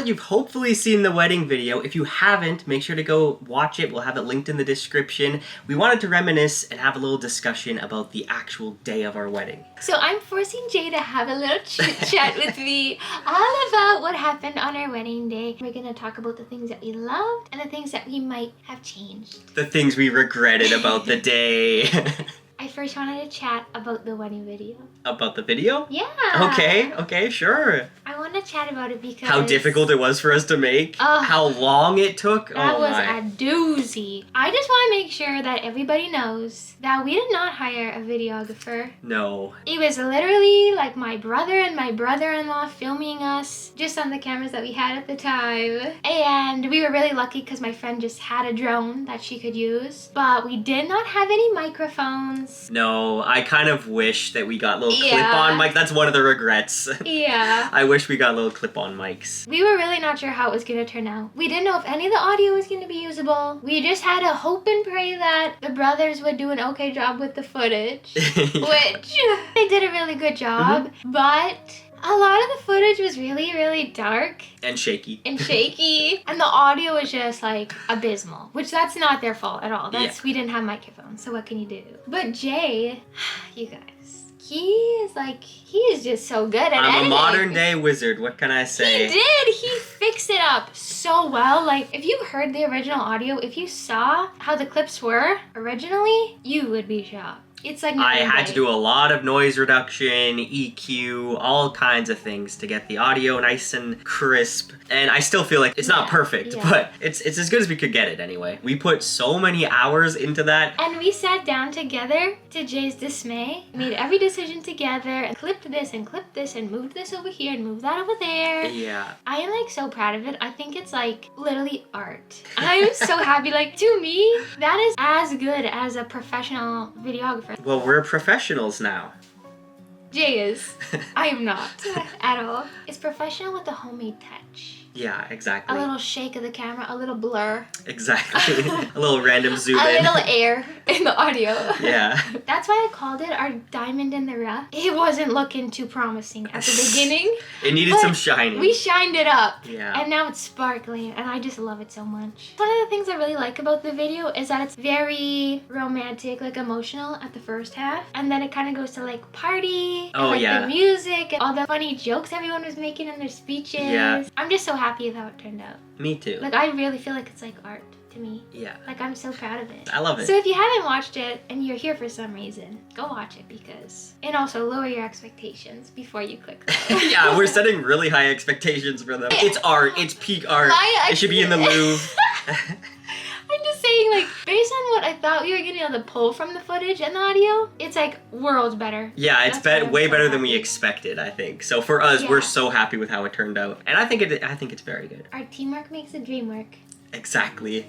that you've hopefully seen the wedding video, if you haven't, make sure to go watch it. We'll have it linked in the description. We wanted to reminisce and have a little discussion about the actual day of our wedding. So I'm forcing Jay to have a little chit chat with me all about what happened on our wedding day. We're gonna talk about the things that we loved and the things that we might have changed. The things we regretted about the day. I first wanted to chat about the wedding video. About the video? Yeah. Okay, sure. I want to chat about it because... How difficult it was for us to make. How long it took. That was a doozy. I just want to make sure that everybody knows that we did not hire a videographer. No. It was literally like my brother and my brother-in-law filming us just on the cameras that we had at the time. And we were really lucky because my friend just had a drone that she could use. But we did not have any microphones. No, I kind of wish that we got little clip-on mics. That's one of the regrets. Yeah. I wish we got little clip-on mics. We were really not sure how it was going to turn out. We didn't know if any of the audio was going to be usable. We just had to hope and pray that the brothers would do an okay job with the footage. Which they did a really good job. But a lot of the footage was really, really dark. And shaky. And the audio was just like abysmal. Which that's not their fault at all. We didn't have microphones, so what can you do? But Jay, you guys, he is just so good at editing. I'm a modern day wizard, what can I say? He fixed it up so well. Like, if you heard the original audio, if you saw how the clips were originally, you would be shocked. It's like I had to do a lot of noise reduction, EQ, all kinds of things to get the audio nice and crisp. And I still feel like it's not perfect, but it's as good as we could get it anyway. We put so many hours into that. And we sat down together, to Jay's dismay, made every decision together, and clipped this and moved this over here and moved that over there. Yeah. I am like so proud of it. I think it's like literally art. I'm so happy. Like, to me, that is as good as a professional videographer. Well, we're professionals now. Jay is. I am not at all. It's professional with a homemade touch. Yeah, exactly. A little shake of the camera, a little blur. Exactly. A little random zoom in. A little air in the audio. Yeah. That's why I called it our diamond in the rough. It wasn't looking too promising at the beginning. It needed some shining. We shined it up. Yeah. And now it's sparkling, and I just love it so much. One of the things I really like about the video is that it's very romantic, like emotional at the first half. And then it kind of goes to like party. And, like, the music and all the funny jokes everyone was making in their speeches. Yeah. I'm just so happy with how it turned out. Me too. Like, I really feel like it's like art to me. Yeah. Like, I'm so proud of it. I love it. So if you haven't watched it and you're here for some reason, go watch it because... And also lower your expectations before you click that. Yeah, we're setting really high expectations for them. It's art. It's peak art. It should be in the Louvre. I'm just saying, like, based on what I thought we were going to be able to pull from the footage and the audio, it's like worlds better. Yeah, it's way better than we expected, I think. So for us, we're so happy with how it turned out. And I think it's very good. Our teamwork makes the dream work. Exactly.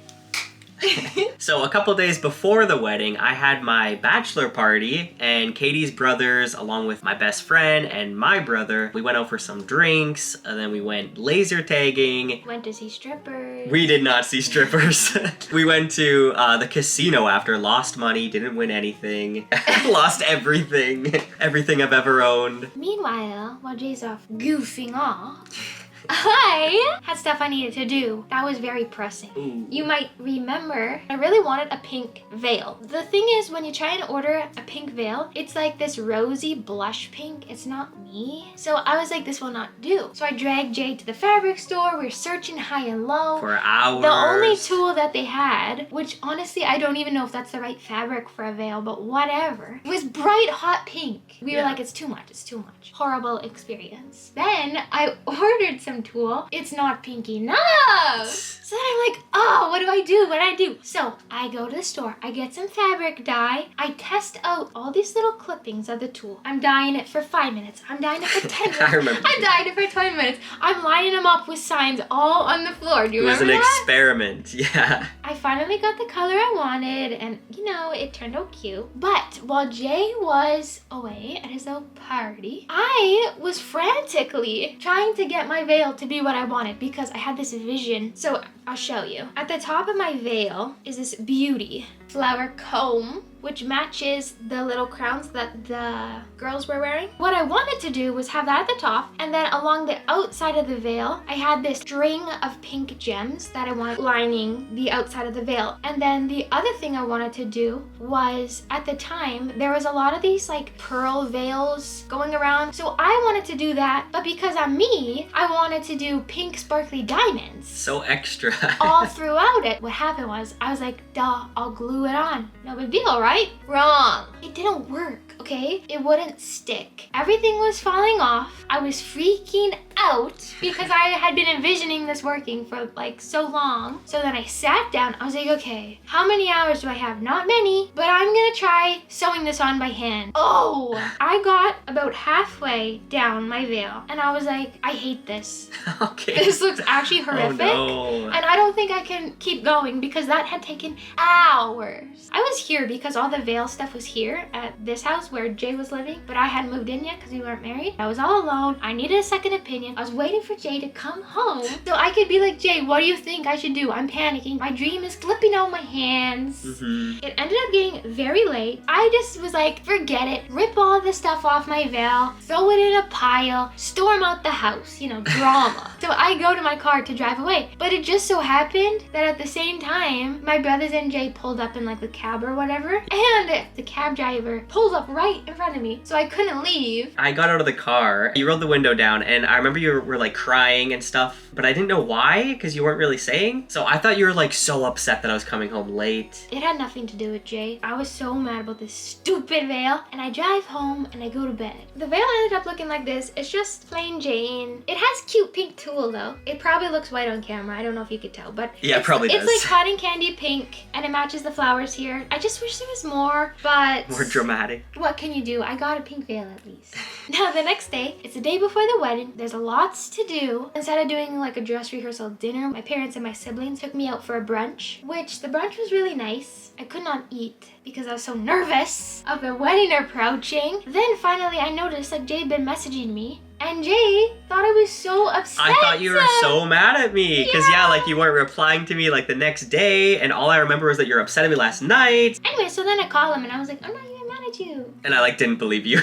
So a couple days before the wedding, I had my bachelor party, and Katie's brothers, along with my best friend and my brother, we went out for some drinks, and then we went laser tagging. Went to see strippers. We did not see strippers. We went to the casino after, lost money, didn't win anything, lost everything I've ever owned. Meanwhile, while Jay's off goofing off, I had stuff I needed to do that was very pressing. Ooh. You might remember I really wanted a pink veil. The thing is, when you try and order a pink veil, it's like this rosy blush pink. It's not me. So I was like, this will not do. So I dragged Jay to the fabric store. We were searching high and low. For hours. The only tool that they had, which honestly I don't even know if that's the right fabric for a veil, but whatever, was bright hot pink. We were like, it's too much. It's too much. Horrible experience. Then I ordered some tool. It's not pink enough. So then I'm like, oh, what do I do? What do I do? So I go to the store. I get some fabric dye. I test out all these little clippings of the tool. I'm dyeing it for 5 minutes. I'm dyeing it for 10 minutes. I remember. I'm dyeing it for 20 minutes. I'm lining them up with signs all on the floor. Do you remember that? It was an experiment. Yeah. I finally got the color I wanted, and you know, it turned out cute. But while Jay was away at his little party, I was frantically trying to get my veil to be what I wanted because I had this vision. So I'll show you. At the top of my veil is this beauty flower comb. which matches the little crowns that the girls were wearing. What I wanted to do was have that at the top, and then along the outside of the veil, I had this string of pink gems that I wanted lining the outside of the veil. And then the other thing I wanted to do was, at the time, there was a lot of these like pearl veils going around. So I wanted to do that, but because I'm me, I wanted to do pink sparkly diamonds. So extra. All throughout it. What happened was, I was like, duh, I'll glue it on. No big deal, right? Wrong. It didn't work, okay? It wouldn't stick. Everything was falling off. I was freaking out because I had been envisioning this working for like so long. So then I sat down. I was like, okay, how many hours do I have? Not many, but I'm gonna try sewing this on by hand. Oh, I got about halfway down my veil and I was like, I hate this. Okay. This looks actually horrific. Oh, no. And I don't think I can keep going because that had taken hours. I was here because all the veil stuff was here at this house where Jay was living, but I hadn't moved in yet because we weren't married. I was all alone. I needed a second opinion. I was waiting for Jay to come home so I could be like, Jay, what do you think I should do? I'm panicking. My dream is slipping out of my hands. It ended up getting very late. I just was like, forget it. Rip all the stuff off my veil, throw it in a pile, storm out the house, you know, drama. So I go to my car to drive away. But it just so happened that at the same time, my brothers and Jay pulled up in like the cab or whatever, and the cab driver pulled up right in front of me, so I couldn't leave. I got out of the car, you rolled the window down, and I remember you were like crying and stuff, but I didn't know why, because you weren't really saying. So I thought you were like so upset that I was coming home late. It had nothing to do with Jay. I was so mad about this stupid veil, and I drive home and I go to bed. The veil ended up looking like this. It's just plain Jane. It has cute pink tulle though. It probably looks white on camera. I don't know if you could tell, but yeah, it probably does. It's like cotton candy pink, and it matches the flowers here. I just wish there was more, but more dramatic. What can you do? I got a pink veil at least. Now the next day, it's the day before the wedding. There's lots to do. Instead of doing like a dress rehearsal dinner, my parents and my siblings took me out for a brunch, which the brunch was really nice. I could not eat because I was so nervous of the wedding approaching. Then finally I noticed that Jay had been messaging me, and Jay thought I was so upset. I thought you were so mad at me because yeah, like you weren't replying to me like the next day, and all I remember was that you were upset at me last night. Anyway, so then I called him and I was like, I'm not even mad at you. And I like didn't believe you.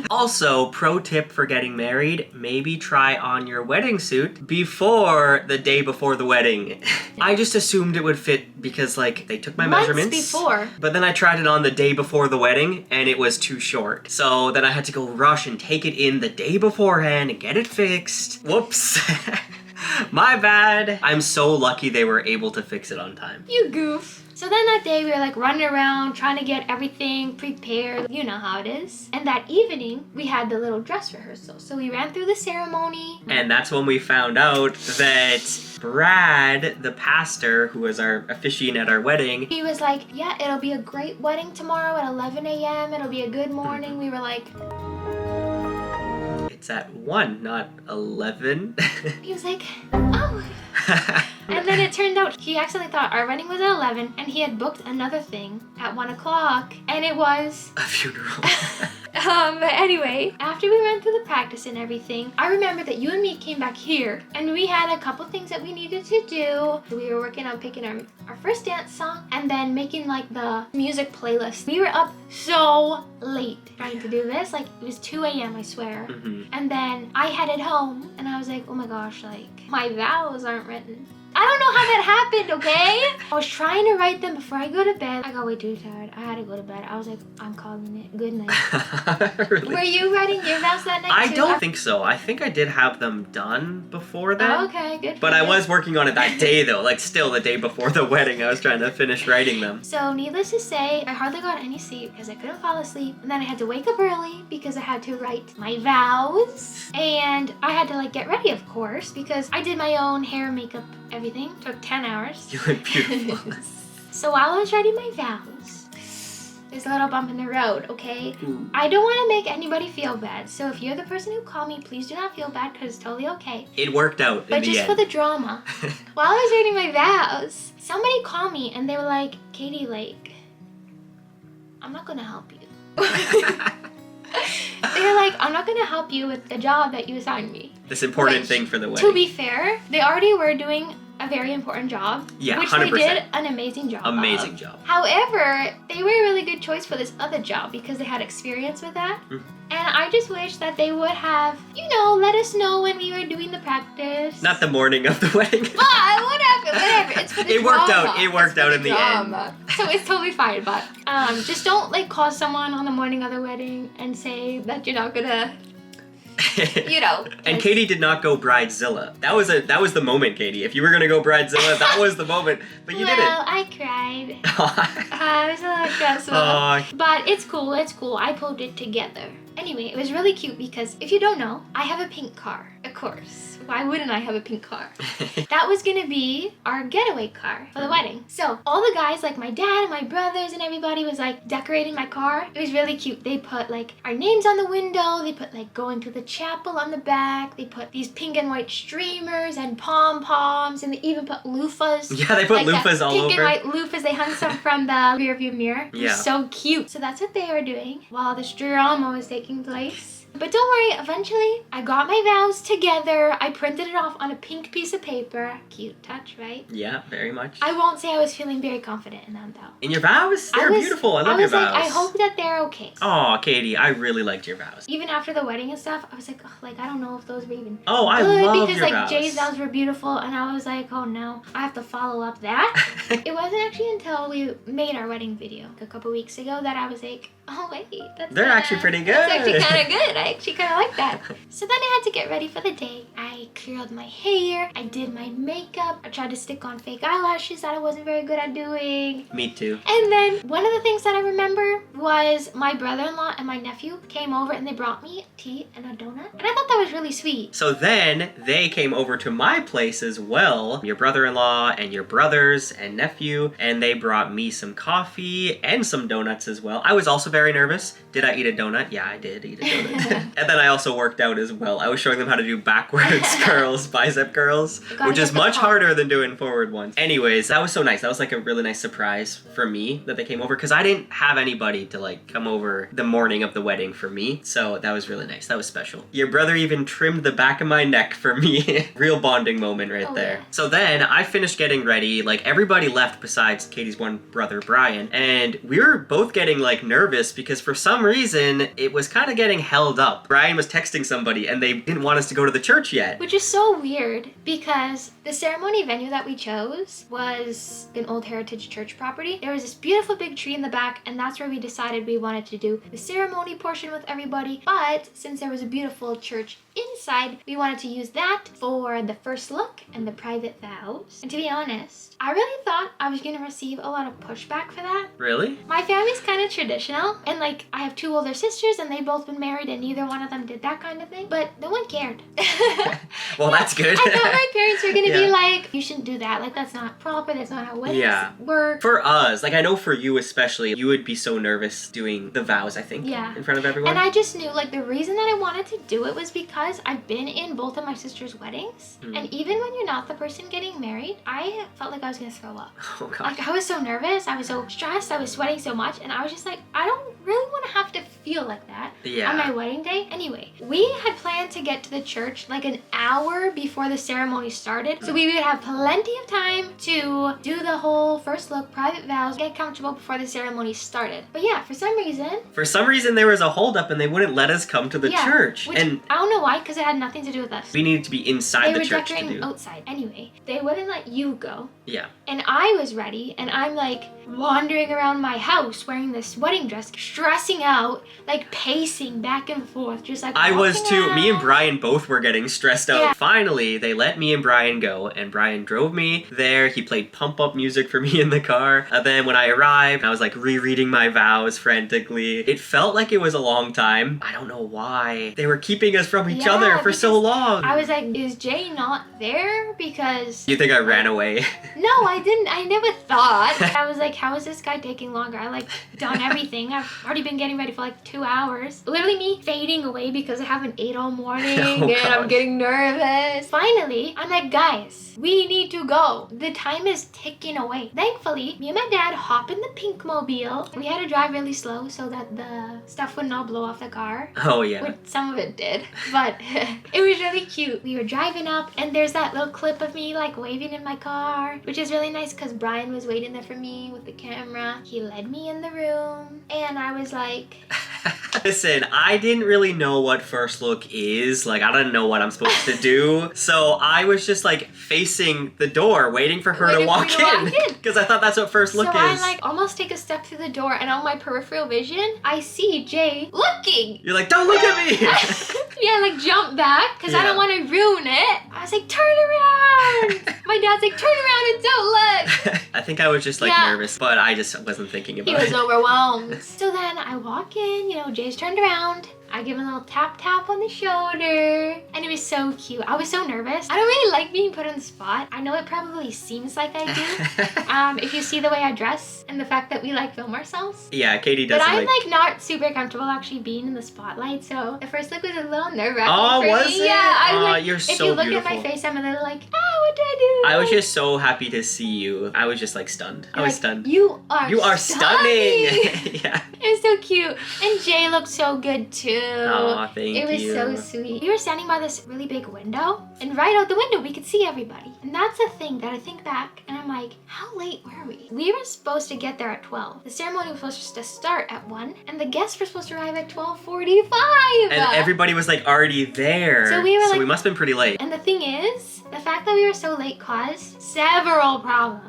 Also, pro tip for getting married, maybe try on your wedding suit before the day before the wedding. I just assumed it would fit because like they took my measurements. Before. But then I tried it on the day before the wedding and it was too short. So then I had to go rush and take it in the day beforehand and get it fixed. Whoops. My bad. I'm so lucky they were able to fix it on time. You goof. So then that day we were like running around trying to get everything prepared. You know how it is. And that evening we had the little dress rehearsal. So we ran through the ceremony. And that's when we found out that Brad, the pastor who was our officiant at our wedding, he was like, yeah, it'll be a great wedding tomorrow at 11 a.m. It'll be a good morning. We were like, it's at 1, not 11. He was like, oh. And then it turned out he accidentally thought our wedding was at 11 and he had booked another thing at 1 o'clock and it was a funeral. But anyway, after we went through the practice and everything, I remember that you and me came back here and we had a couple things that we needed to do. We were working on picking our first dance song and then making like the music playlist. We were up so late trying to do this. Like it was 2 a.m. I swear. And then I headed home and I was like, oh my gosh, like my vows aren't written. I don't know how that happened, okay? I was trying to write them before I go to bed. I got way too tired. I had to go to bed. I was like, I'm calling it. Good night. Really? Were you writing your vows that night too? I don't think so. I think I did have them done before that. Oh, okay, good. But I was working on it that day though. Like still the day before the wedding, I was trying to finish writing them. So needless to say, I hardly got any sleep because I couldn't fall asleep. And then I had to wake up early because I had to write my vows. And I had to like get ready, of course, because I did my own hair, makeup, everything. Took 10 hours. You look beautiful. So while I was writing my vows, there's a little bump in the road, okay? Ooh. I don't want to make anybody feel bad. So if you're the person who called me, please do not feel bad because it's totally okay. It worked out in the end. But just for the drama. While I was writing my vows, somebody called me and they were like, Katie, like, I'm not going to help you. They were like, I'm not going to help you with the job that you assigned me. This important Which, thing for the wedding. To be fair, they already were doing a very important job. Yeah, which 100%. they did an amazing job. Amazing of. job. However, they were a really good choice for this other job because they had experience with that. And I just wish that they would have, let us know when we were doing the practice. Not the morning of the wedding. But whatever. It's for the It worked out. It worked out in the end. So it's totally fine. But just don't like call someone on the morning of the wedding and say that you're not gonna. And Katie did not go bridezilla. That was the moment, Katie. If you were gonna go bridezilla, that was the moment. But you didn't. Well, I cried. I was a little stressful. But it's cool. I pulled it together. Anyway, it was really cute because if you don't know, I have a pink car. Of course. Why wouldn't I have a pink car? That was gonna be our getaway car for the wedding. So all the guys, like my dad and my brothers and everybody was like decorating my car. It was really cute. They put like our names on the window. They put like going to the chapel on the back. They put these pink and white streamers and pom-poms, and they even put loofahs. Yeah, they put like loofahs all over. Pink and white loofahs. They hung some from the rear view mirror. It Yeah. was so cute. So that's what they were doing while this drama was taking place. But don't worry, eventually I got my vows together. I printed it off on a pink piece of paper. Cute touch, right? Yeah, very much. I won't say I was feeling very confident in them though. In your vows? They're beautiful. I love your vows. I hope that they're okay. Oh, Katie, I really liked your vows. Even after the wedding and stuff, I was like, I don't know if those were even Oh, I good love because your like vows. Jay's vows were beautiful, and I was like, oh no, I have to follow up that. It wasn't actually until we made our wedding video a couple weeks ago that I was like, oh wait, They're actually pretty good. That's actually kind of good. I actually kind of like that. So then I had to get ready for the day. I curled my hair. I did my makeup. I tried to stick on fake eyelashes that I wasn't very good at doing. Me too. And then one of the things that I remember was my brother-in-law and my nephew came over and they brought me tea and a donut. And I thought that was really sweet. So then they came over to my place as well, your brother-in-law and your brothers and nephew, and they brought me some coffee and some donuts as well. I was also very nervous. Did I eat a donut? Yeah, I did eat a donut. And then I also worked out as well. I was showing them how to do backwards curls, bicep curls, which is much harder than doing forward ones. Anyways, that was so nice. That was like a really nice surprise for me that they came over because I didn't have anybody to like come over the morning of the wedding for me. So that was really nice. That was special. Your brother even trimmed the back of my neck for me. Real bonding moment right there. Yeah. So then I finished getting ready. Like everybody left besides Katie's one brother, Brian. And we were both getting like nervous because for some reason it was kind of getting held up. Brian was texting somebody and they didn't want us to go to the church yet. Which is so weird because the ceremony venue that we chose was an old heritage church property. There was this beautiful big tree in the back, and that's where we decided we wanted to do the ceremony portion with everybody. But since there was a beautiful church inside, we wanted to use that for the first look and the private vows. And to be honest, I really thought I was going to receive a lot of pushback for that. Really? My family's kind of traditional, and like I have two older sisters and they've both been married and neither one of them did that kind of thing, but no one cared. Well, that's good. I thought my parents were gonna be like, you shouldn't do that, like that's not proper, that's not how weddings work. For us, like I know for you especially, you would be so nervous doing the vows, I think, in front of everyone. And I just knew like the reason that I wanted to do it was because I've been in both of my sister's weddings, and even when you're not the person getting married, I felt like I was gonna throw up. Oh gosh. Like I was so nervous, I was so stressed, I was sweating so much, and I was just like, I don't really want to have to feel like that on my wedding day. Anyway, we had planned to get to the church like an hour before the ceremony started, so we would have plenty of time to do the whole first look, private vows, get comfortable before the ceremony started. But yeah, for some reason there was a holdup and they wouldn't let us come to the church. Which, and I don't know why, because it had nothing to do with us. We needed to be inside the church to do. They were decorating outside. Anyway, they wouldn't let you go. Yeah. And I was ready, and I'm like wandering around my house wearing this wedding dress, stressing out, like pacing back and forth, just like I was too. around. Me and Brian both were getting stressed out. Yeah. Finally, they let me and Brian go, and Brian drove me there. He played pump up music for me in the car. And then when I arrived, I was like rereading my vows frantically. It felt like it was a long time. I don't know why. They were keeping us from each other for so long. I was like, is Jay not there? Because... You think I ran away? No, I didn't. I never thought. I was like, how is this guy taking longer? I like done everything. I've already been getting ready for like 2 hours. Literally me fading away because I haven't ate all morning and I'm getting nervous. Finally, I'm like, guys, we need to go. The time is ticking away. Thankfully, me and my dad hop in the pink mobile. We had to drive really slow so that the stuff would not blow off the car. Oh yeah. Which some of it did. But It was really cute. We were driving up and there's that little clip of me like waving in my car, which is really nice because Brian was waiting there for me with the camera. He led me in the room and I was like... Listen, I didn't really know what first look is. Like, I don't know what I'm supposed to do. So I was just like facing the door, waiting for her to walk in. Because I thought that's what first look is. So I like almost take a step through the door and on my peripheral vision, I see Jay looking. You're like, don't look at me. Yeah, like jump back because I don't want to ruin it. I was like, turn around. My dad's like, turn around and don't look. I think I was just like nervous, but I just wasn't thinking about it. He was overwhelmed. So then I walk in, you know, Jay's turned around. I give him a little tap on the shoulder and it was so cute. I was so nervous. I don't really like being put on the spot. I know it probably seems like I do. If you see the way I dress and the fact that we like film ourselves. Yeah, Katie doesn't. But I'm like not super comfortable actually being in the spotlight. So the first look was a little nerve-wracking for me. It? Yeah, I was like, you're if so you look beautiful. at my face, I'm a little like, what did I do? I was just so happy to see you. I was just like stunned. I was stunned. You are stunning. Yeah. It was so cute. And Jay looked so good too. Aw, thank you. It was so sweet. We were standing by this really big window, and right out the window we could see everybody. And that's the thing that I think back, and I'm like, how late were we? We were supposed to get there at 12. The ceremony was supposed to start at 1, and the guests were supposed to arrive at 12:45. And everybody was like already there. So we were we must have been pretty late. And the thing is, the fact that we were so late caused several problems.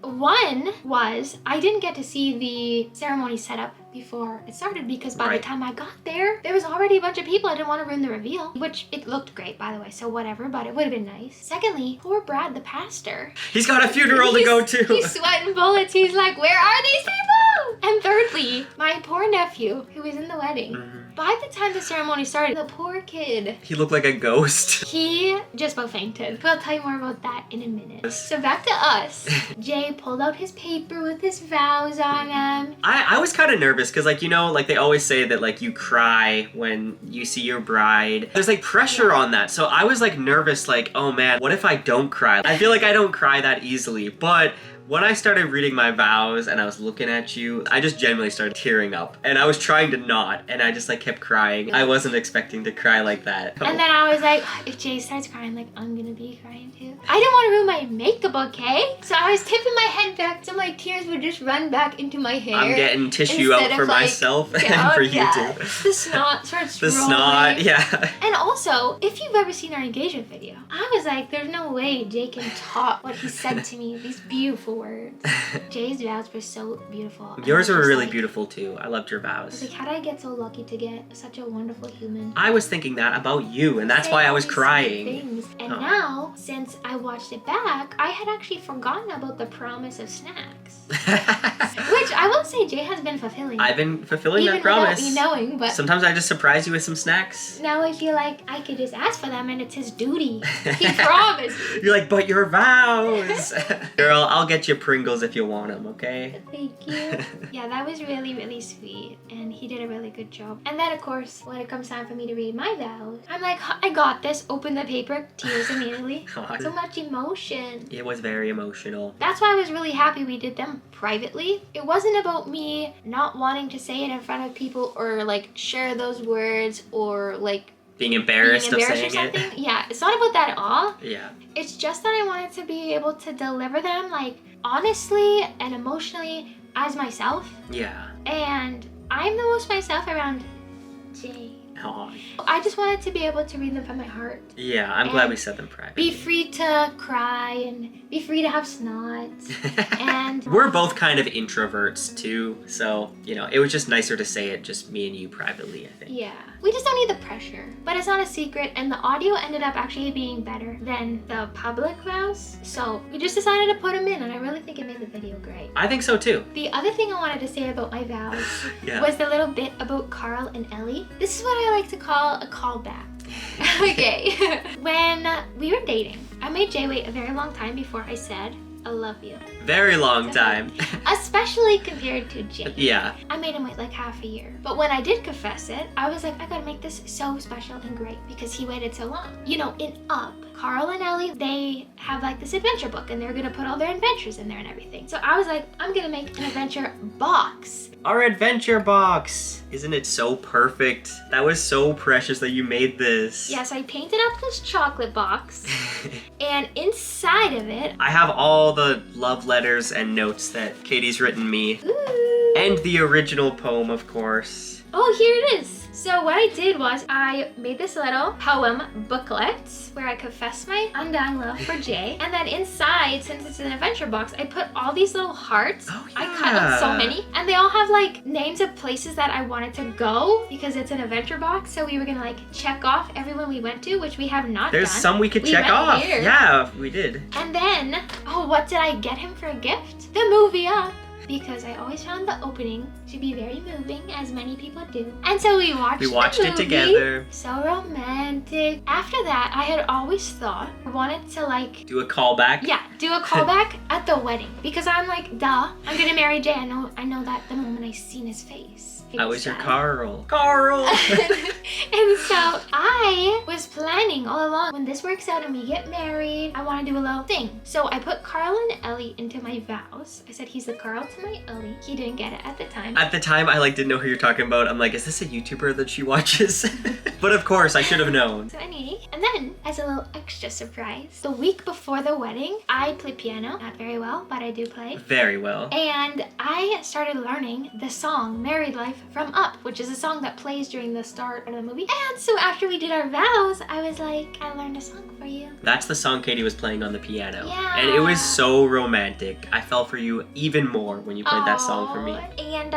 One was I didn't get to see the ceremony set up before it started because by the time I got there was already a bunch of people. I didn't want to ruin the reveal, which it looked great by the way, so whatever, but it would have been nice. Secondly, poor Brad the pastor. He's got a funeral to go to. He's sweating bullets. He's like, where are these people? And thirdly, my poor nephew who was in the wedding. By the time the ceremony started, the poor kid. He looked like a ghost. He just about fainted. We'll tell you more about that in a minute. So back to us. Jay pulled out his paper with his vows on him. I was kind of nervous because like, you know, like they always say that like you cry when you see your bride. There's like pressure on that. So I was like nervous like, oh man, what if I don't cry? I feel like I don't cry that easily, but when I started reading my vows and I was looking at you, I just genuinely started tearing up. And I was trying to not, and I just like kept crying. I wasn't expecting to cry like that. And then I was like, if Jay starts crying, like I'm gonna be crying too. I didn't want to ruin my makeup, okay? So I was tipping my head back so my tears would just run back into my hair. I'm getting tissue out for myself and for you too. The snot starts The snot, yeah. And also, if you've ever seen our engagement video, I was like, there's no way Jay can top what he said to me, these beautiful words. Jay's vows were so beautiful. Yours were really beautiful too. I loved your vows. I was like, how did I get so lucky to get such a wonderful human? I was thinking that about you, and that's why I was crying. And now, since I watched it back, I had actually forgotten about the promise of snacks. Which I will say Jay has been fulfilling. I've been fulfilling that promise. Even without me knowing, but sometimes I just surprise you with some snacks. Now I feel like I could just ask for them and it's his duty. He promised. You're like, but your vows. Girl, I'll get you Pringles if you want them, okay? Thank you. Yeah, that was really, really sweet. And he did a really good job. And then, of course, when it comes time for me to read my vows, I'm like, I got this. Open the paper. Tears immediately. So much emotion. It was very emotional. That's why I was really happy we did them privately. It wasn't about me not wanting to say it in front of people or like share those words or like being embarrassed of saying or something. it. Yeah, it's not about that at all. Yeah. It's just that I wanted to be able to deliver them like honestly and emotionally as myself. Yeah. And I'm the most myself around Jay. Aww. I just wanted to be able to read them from my heart. Yeah, I'm glad we said them privately. Be free to cry and be free to have snot. And we're both kind of introverts too, so, you know, it was just nicer to say it just me and you privately, I think. Yeah. We just don't need the pressure. But it's not a secret, and the audio ended up actually being better than the public vows. So we just decided to put them in, and I really think it made the video great. I think so too. The other thing I wanted to say about my vows was the little bit about Carl and Ellie. This is what I like to call a callback. Okay. When we were dating, I made Jay wait a very long time before I said I love you. Very long time. Especially compared to Jay. Yeah. I made him wait like half a year. But when I did confess it, I was like, I gotta make this so special and great because he waited so long. You know, in Up, Carl and Ellie, they have like this adventure book and they're gonna put all their adventures in there and everything. So I was like, I'm gonna make an adventure box. Our adventure box. Isn't it so perfect? That was so precious that you made this. Yes, I painted up this chocolate box and inside of it, I have all the love letters and notes that Katie's written me. ooh. And the original poem, of course. Oh, here it is. So what I did was I made this little poem booklet where I confessed my undying love for Jay. And then inside, since it's an adventure box, I put all these little hearts. Oh, yeah. I cut up so many. And they all have like names of places that I wanted to go because it's an adventure box. So we were gonna like check off everyone we went to, which we have not There's done. some we could check went off. here. Yeah, we did. And then, oh, what did I get him for a gift? The movie Up. Because I always found the opening to be very moving, as many people do. And so we watched the it movie. together. So romantic. After that, I had always thought I wanted to like Do a callback. yeah, do a callback at the wedding. Because I'm like, duh, I'm gonna marry Jay. I know that the moment I seen his face. I was your sad. Carl. Carl! And so I was planning all along, when this works out and we get married, I want to do a little thing. So I put Carl and Ellie into my vows. I said he's the Carl to my Ellie. He didn't get it at the time. At the time, I like didn't know who you're talking about. I'm like, is this a YouTuber that she watches? But of course, I should have known. So anyway, and then as a little extra surprise, the week before the wedding, I play piano. Not very well, but I do play. Very well. And I started learning the song Married Life from Up, which is a song that plays during the start of the movie. And so after we did our vows, I was like, I learned a song for you. That's the song Katie was playing on the piano. Yeah. And it was so romantic. I fell for you even more when you played that song for me. And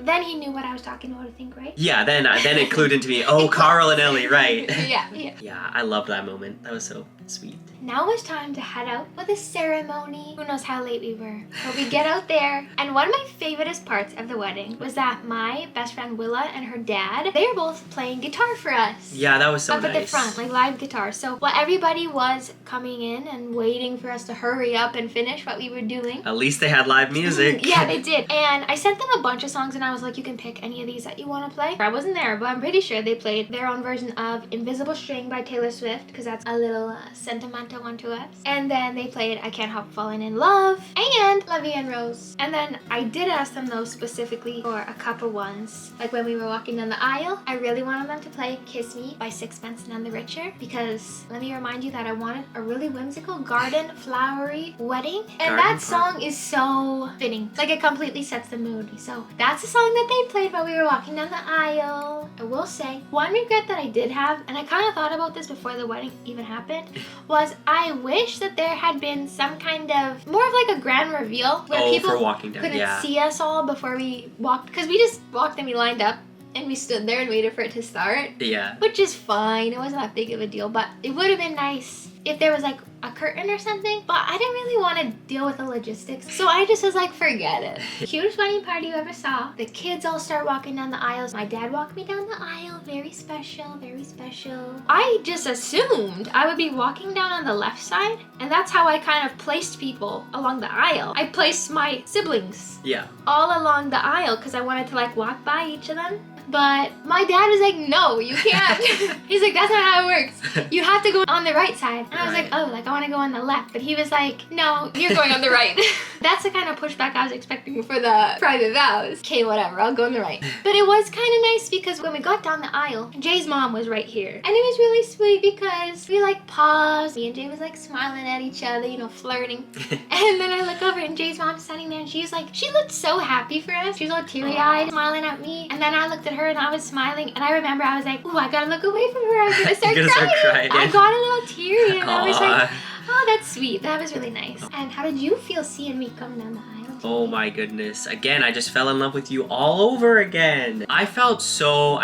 then he knew what I was talking about, I think, right? Yeah, then it clued into me. Oh, Carl and Ellie, right. Yeah. Yeah, I love that moment. That was so sweet. Now it's time to head out for the ceremony. Who knows how late we were. But we get out there. And one of my favoriteest parts of the wedding was that my best friend Willa and her dad, they were both playing guitar for us. Yeah, that was so up nice. at the front, like live guitar. So while everybody was coming in and waiting for us to hurry up and finish what we were doing. At least they had live music. Yeah, they did. And I sent them a bunch of songs and I was like, you can pick any of these that you want to play. I wasn't there, but I'm pretty sure they played their own version of Invisible String by Taylor Swift, because that's a little sentimental one to us. And then they played I Can't Help Falling in Love and La Vie en Rose. And then I did ask them though specifically for a couple ones. Like when we were walking down the aisle, I really wanted them to play Kiss Me by Sixpence None the Richer, because let me remind you that I wanted a really whimsical garden flowery wedding. And that song is so fitting. Like it completely sets the mood. So that's the song that they played while we were walking down the aisle. I will say, one regret that I did have, and I kind of thought about this before the wedding even happened, was I wish that there had been some kind of, more of like a grand reveal where people for walking down, couldn't see us all before we walked, because we just walked and we lined up and we stood there and waited for it to start. Yeah. Which is fine. It wasn't that big of a deal, but it would have been nice if there was like a curtain or something, but I didn't really want to deal with the logistics, so I just was like, forget it. Cutest wedding party you ever saw. The kids all start walking down the aisles. My dad walked me down the aisle. Very special, very special. I just assumed I would be walking down on the left side, and that's how I kind of placed people along the aisle. I placed my siblings all along the aisle because I wanted to like walk by each of them. But my dad was like, no, you can't. He's like, that's not how it works. You have to go on the right side. And I was like, oh, like I want to go on the left. But he was like, no, you're going on the right. That's the kind of pushback I was expecting for the private vows. Okay, whatever, I'll go on the right. But it was kind of nice because when we got down the aisle, Jay's mom was right here. And it was really sweet because we like paused. Me and Jay was like smiling at each other, you know, flirting. And then I look over and Jay's mom's standing there and she's like, she looked so happy for us. She was all teary-eyed, smiling at me. And then I looked at her and I was smiling, and I remember I was like, ooh, I gotta look away from her. I'm gonna start crying. I got a little teary and I was like, oh, that's sweet. That was really nice. And how did you feel seeing me come down the aisle? love you. Oh my goodness. Again, I just fell in love with you all over again. I felt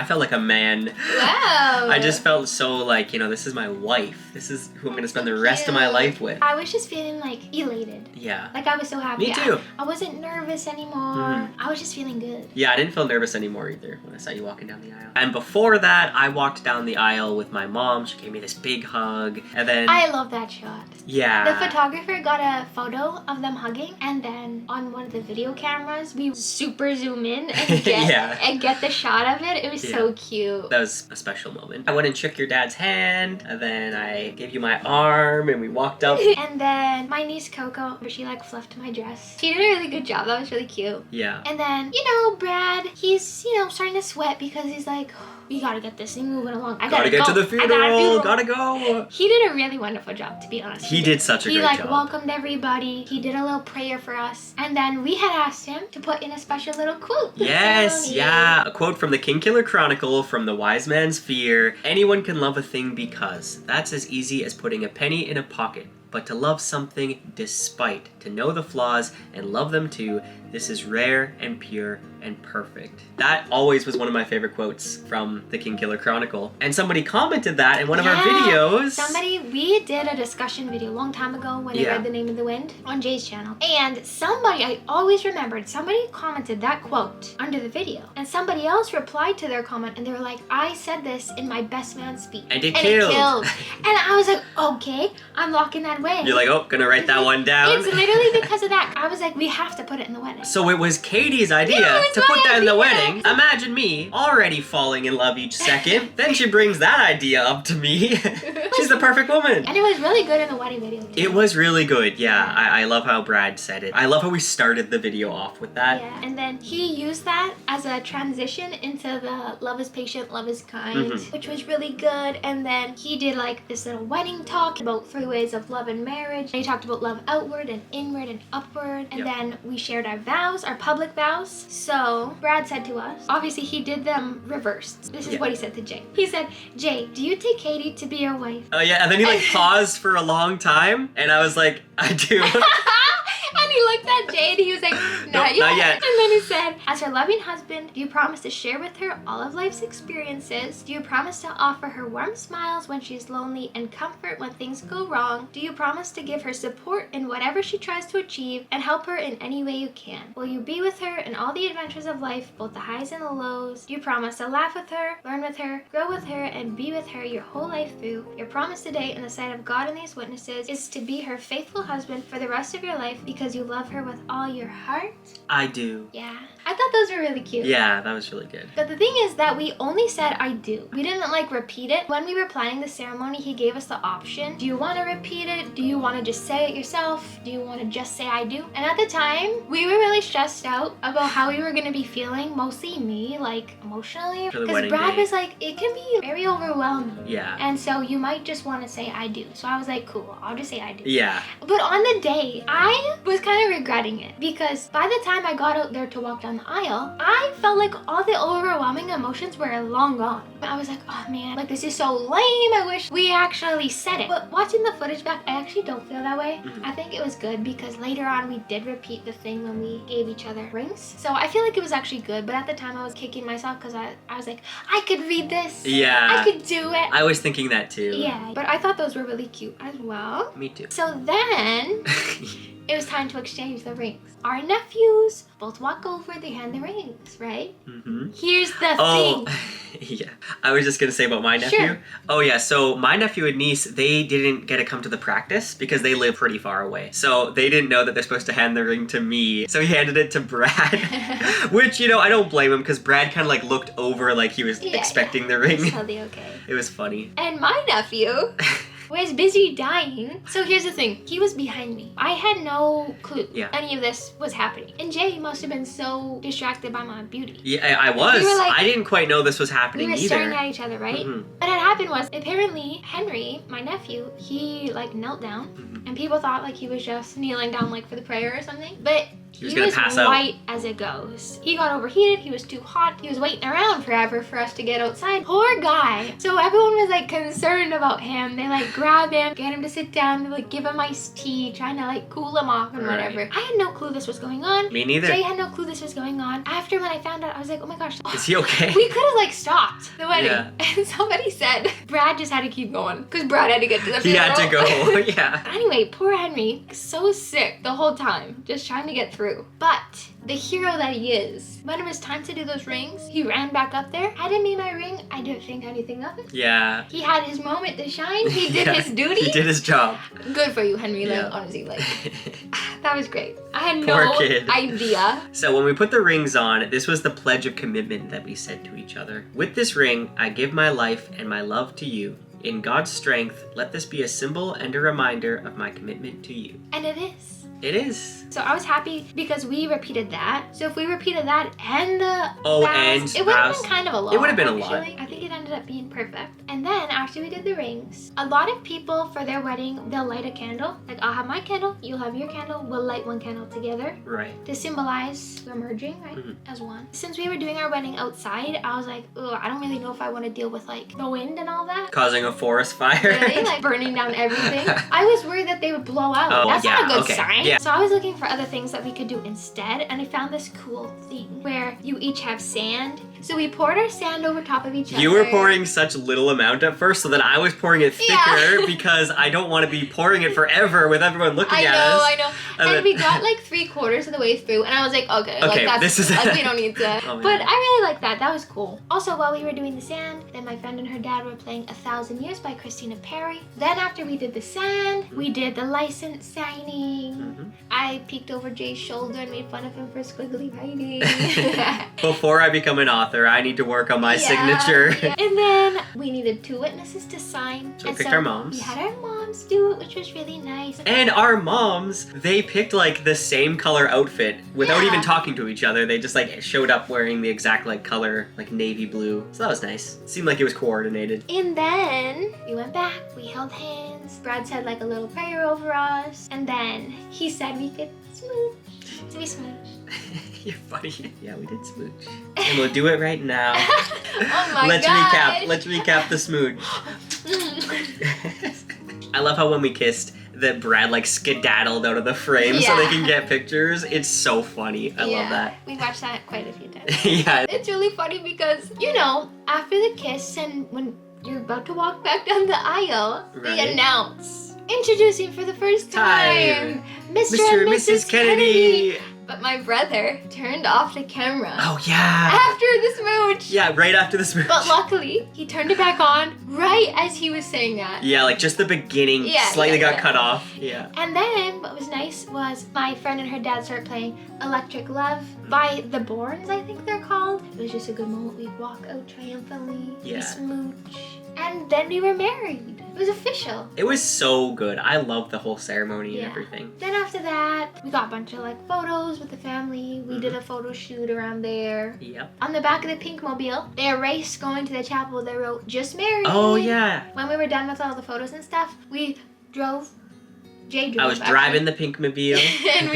like a man. Wow. I just felt so like, this is my wife. This is who I'm gonna spend the rest of my life with. I was just feeling like elated. Yeah. Like I was so happy. Me too. I wasn't nervous anymore. I was just feeling good. Yeah, I didn't feel nervous anymore either when I saw you walking down the aisle. And before that, I walked down the aisle with my mom. She gave me this big hug. And then... I love that shot. Yeah. The photographer got a photo of them hugging, and then on one of the video cameras, we super zoom in and get, and get the shot of it. It was so cute. That was a special moment. I went and shook your dad's hand, and then I gave you my arm, and we walked up. And then my niece Coco, she like fluffed my dress. She did a really good job. That was really cute. Yeah. And then, Brad, he's, starting to sweat because he's like, we gotta get this thing moving along. I gotta get go. to the funeral. Gotta go. He did a really wonderful job, to be honest. He did such a great job. He welcomed everybody. He did a little prayer for us. And then we had asked him to put in a special little quote. Yes, yeah. A quote from the King Killer Chronicle from the Wise Man's Fear. Anyone can love a thing because that's as easy as putting a penny in a pocket. But to love something despite, to know the flaws and love them too, this is rare and pure and perfect. That always was one of my favorite quotes from the King Killer Chronicle. And somebody commented that in one of our videos. We did a discussion video a long time ago when I read The Name of the Wind on Jay's channel. And I always remembered, somebody commented that quote under the video. And somebody else replied to their comment and they were like, I said this in my best man speech. And it killed. And I was like, okay, I'm locking that away. You're like, oh, gonna write that one down. It's literally because of that. I was like, we have to put it in the wedding. So it was Katie's idea to put that in the wedding. Imagine me already falling in love each second. Then she brings that idea up to me. She's the perfect woman. And it was really good in the wedding video too. It was really good, yeah. I love how Brad said it. I love how we started the video off with that. Yeah, and then he used that as a transition into the love is patient, love is kind, which was really good. And then he did like this little wedding talk about 3 ways of love and marriage. And he talked about love outward and inward and upward. And then we shared our vows, our public vows. So Brad said to us, obviously he did them reversed. This is what he said to Jay. He said, Jay, do you take Katie to be your wife? Oh yeah, and then he like paused for a long time. And I was like, I do. And he looked at Jay and he was like, not yet. And then he said, as her loving husband, do you promise to share with her all of life's experiences? Do you promise to offer her warm smiles when she's lonely and comfort when things go wrong? Do you promise to give her support in whatever she tries to achieve and help her in any way you can? Will you be with her in all the adventures of life, both the highs and the lows? Do you promise to laugh with her, learn with her, grow with her, and be with her your whole life through? Your promise today in the sight of God and these witnesses is to be her faithful husband for the rest of your life because you love her with all your heart? I do. Yeah. I thought those were really cute. Yeah, that was really good. But the thing is that we only said I do. We didn't like repeat it. When we were planning the ceremony, he gave us the option. Do you want to repeat it? Do you want to just say it yourself? Do you want to just say I do? And at the time, we were really stressed out about how we were going to be feeling. Mostly me, like emotionally. Because Brad was like, it can be very overwhelming. Yeah. And so you might just want to say I do. So I was like, cool, I'll just say I do. Yeah. But on the day, I was kind of regretting it. Because by the time I got out there to walk down the aisle, I felt like all the overwhelming emotions were long gone. I was like, oh man, like this is so lame. I wish we actually said it. But watching the footage back, I actually don't feel that way. I think it was good because later on we did repeat the thing when we gave each other rings. So I feel like it was actually good. But at the time I was kicking myself because I was like, I could read this. Yeah. I could do it. I was thinking that too. Yeah. But I thought those were really cute as well. Me too. So then it was time to exchange the rings. Our nephews both walk over, they hand the rings, right? Here's the thing. Yeah. I was just going to say about my nephew. Sure. Oh yeah, so my nephew and niece, they didn't get to come to the practice because they live pretty far away. So they didn't know that they're supposed to hand the ring to me. So he handed it to Brad. Which, I don't blame him because Brad kind of like looked over like he was expecting the ring. It's totally okay. It was funny. And my nephew was busy dying. So here's the thing. He was behind me. I had no clue any of this was happening. And Jay must have been so distracted by my beauty. Yeah, I was. We were like, I didn't quite know this was happening either. We were staring at each other, right? What had happened was, apparently, Henry, my nephew, he like knelt down. And people thought like he was just kneeling down like for the prayer or something. But He was gonna pass out. white as it goes. He got overheated, he was too hot, he was waiting around forever for us to get outside. Poor guy. So everyone was like concerned about him. They like grab him, get him to sit down, they like give him iced tea, trying to like cool him off and whatever. I had no clue this was going on. Me neither. Jay had no clue this was going on. After when I found out, I was like, oh my gosh. Is he okay? We could have like stopped the wedding. Yeah. And somebody said Brad just had to keep going because Brad had to get to the funeral. He had to go, yeah. Anyway, poor Henry, so sick the whole time, just trying to get through. But the hero that he is, when it was time to do those rings, he ran back up there. Had him be my ring, I didn't think anything of it. Yeah. He had his moment to shine. He did his duty. He did his job. Good for you, Henry. Like, Yeah. honestly, like, that was great. I had Poor no kid. idea. So when we put the rings on, this was the pledge of commitment that we said to each other. With this ring, I give my life and my love to you. In God's strength, let this be a symbol and a reminder of my commitment to you. And it is. It is. So I was happy because we repeated that. So if we repeated that and the Oh, vows, and it would have vows. been kind of a lot. It would have been a lot. actually. I think it ended up being perfect. And then after we did the rings, a lot of people for their wedding, they'll light a candle. Like I'll have my candle, you'll have your candle, we'll light one candle together Right. to symbolize we're merging, right? As one. Since we were doing our wedding outside, I was like, ugh, I don't really know if I want to deal with like the wind and all that. Causing a forest fire. Really? Like burning down everything. I was worried that they would blow out. Oh, That's yeah, not a good okay, sign. yeah. So I was looking for other things that we could do instead, and I found this cool thing where you each have sand. So we poured our sand over top of each other. You were pouring such little amount at first, so then I was pouring it thicker Yeah. because I don't want to be pouring it forever with everyone looking at us. I know. And And then- we got like 3/4 of the way through, and I was like, okay, like Okay, that's this is- like we don't need to. Oh, man. But I really like that. That was cool. Also, while we were doing the sand, then my friend and her dad were playing 1,000 Years by Christina Perri. Then after we did the sand, we did the license signing. Mhm. I peeked over Jay's shoulder and made fun of him for squiggly writing. Before I become an author, I need to work on my Yeah, signature. yeah. And then we needed 2 witnesses to sign. So we And picked our moms. We had our moms do it, which was really nice. And our moms, they picked like the same color outfit without Yeah. even talking to each other. They just like showed up wearing the exact like color, like navy blue. So that was nice. Seemed like it was coordinated. And then we went back, we held hands. Brad said like a little prayer over us. And then he said we could smooch. So we smooched. You're funny. Yeah, we did smooch. And we'll do it right now. Oh my Let's gosh. recap. Let's recap the smooch. I love how when we kissed, that Brad like skedaddled out of the frame so they Yeah. can get pictures. It's so funny. I love that. We watched that quite a few times. Yeah. It's really funny because, you know, after the kiss and when you're about to walk back down the aisle, Right. they announce, introducing for the first time, Mr. and Mrs. Kennedy. But my brother turned off the camera Oh yeah. after the smooch. Yeah, right after the smooch. But luckily, he turned it back on right as he was saying that. Yeah, like just the beginning Yeah, slightly yeah, got yeah. cut off. Yeah. And then what was nice was my friend and her dad started playing Electric Love by the Bournes, I think they're called. It was just a good moment. We'd walk out triumphantly, Yeah. we smooch, and then we were married. It was official. It was so good. I loved the whole ceremony Yeah. and everything. Then after that, we got a bunch of like photos with the family. We did a photo shoot around there. Yep. On the back of the pink mobile, they erased going to the chapel. They wrote, "Just married." Oh yeah. When we were done with all the photos and stuff, we drove. Jay drove. I was actually. driving the pink mobile. And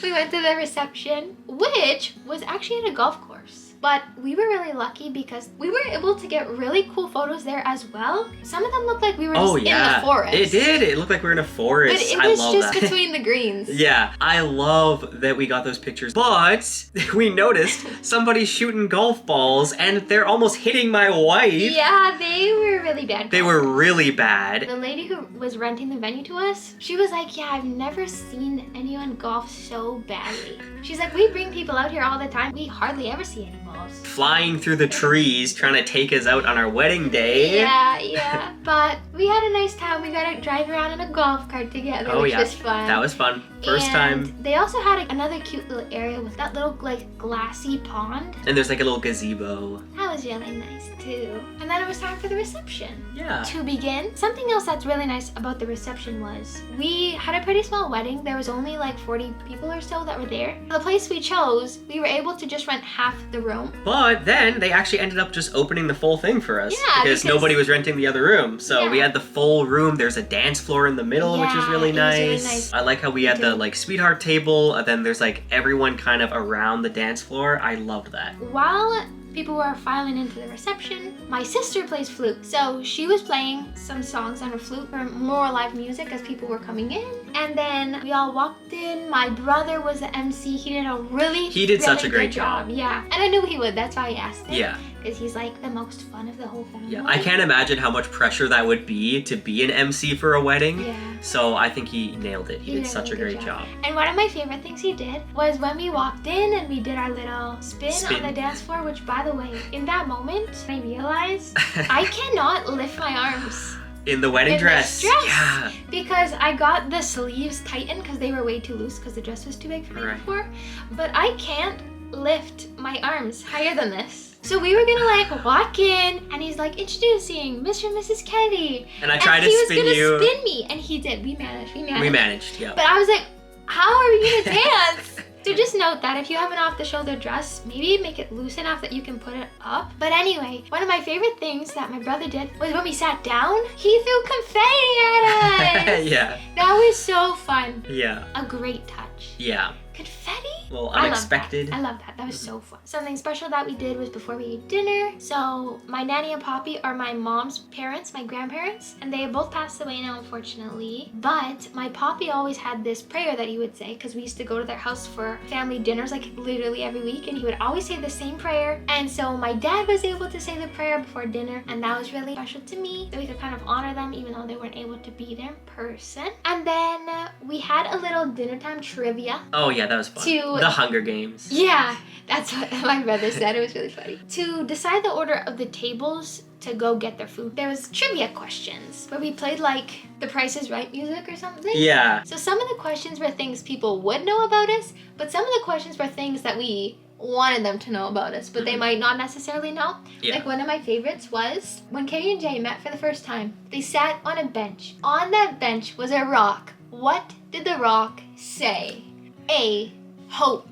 we went to the reception, which was actually at a golf course. But we were really lucky because we were able to get really cool photos there as well. Some of them looked like we were just Oh yeah. in the forest. It did. It looked like we were in a forest. But it I was love just that. between the greens. Yeah, I love that we got those pictures. But we noticed somebody shooting golf balls and they're almost hitting my wife. Yeah, they were really bad. They were really bad. The lady who was renting the venue to us, she was like, yeah, I've never seen anyone golf so badly. She's like, we bring people out here all the time. We hardly ever see any balls. Flying through the trees, trying to take us out on our wedding day. Yeah. But we had a nice time. We got to drive around in a golf cart together, Oh which yeah, was fun. that was fun. First And time. They also had another cute little area with that little like glassy pond. And there's like a little gazebo. That was really nice too. And then it was time for the reception. Yeah. To begin, something else that's really nice about the reception was we had a pretty small wedding. There was only like 40 people or so that were there. The place we chose, we were able to just rent half the room. But then they actually ended up just opening the full thing for us. Yeah, because nobody was renting the other room. So we had the full room. There's a dance floor in the middle, which is really nice. It was really nice. I like how we had the like sweetheart table, and then there's like everyone kind of around the dance floor. I loved that. While people were filing into the reception, my sister plays flute. So she was playing some songs on her flute for more live music as people were coming in. And then we all walked in. My brother was the MC. He did such a great job. Yeah. And I knew he would. That's why I asked him. Yeah. Because he's like the most fun of the whole family. Yeah, I can't imagine how much pressure that would be to be an MC for a wedding. Yeah. So I think he nailed it. He did such a great job. And one of my favorite things he did was when we walked in and we did our little spin on the dance floor, which by the way, in that moment, I realized I cannot lift my arms. In the wedding dress. Yeah. Because I got the sleeves tightened because they were way too loose because the dress was too big for me before. But I can't lift my arms higher than this. So we were gonna like walk in and he's like, introducing Mr. and Mrs. Kennedy. And I tried to spin you. He was gonna spin me and he did. We managed, yeah. But I was like, how are we gonna dance? So just note that if you have an off-the-shoulder dress, maybe make it loose enough that you can put it up. But anyway, one of my favorite things that my brother did was when we sat down, he threw confetti at us. Yeah. That was so fun. Yeah. A great touch. Yeah. Confetti? Well, unexpected. I love that. That was so fun. Something special that we did was before we ate dinner. So my nanny and poppy are my mom's parents, my grandparents, and they have both passed away now, unfortunately. But my poppy always had this prayer that he would say, because we used to go to their house for family dinners like literally every week, and he would always say the same prayer. And so my dad was able to say the prayer before dinner, and that was really special to me, that we could kind of honor them even though they weren't able to be there in person. And then we had a little dinner time trivia. Oh yeah, that was fun. The Hunger Games. Yeah, that's what my brother said. It was really funny. To decide the order of the tables to go get their food, there was trivia questions where we played like The Price is Right music or something. Yeah. So some of the questions were things people would know about us, but some of the questions were things that we wanted them to know about us, but they might not necessarily know. Yeah. Like one of my favorites was when Katie and Jay met for the first time. They sat on a bench. On that bench was a rock. What did the rock say? A, hope.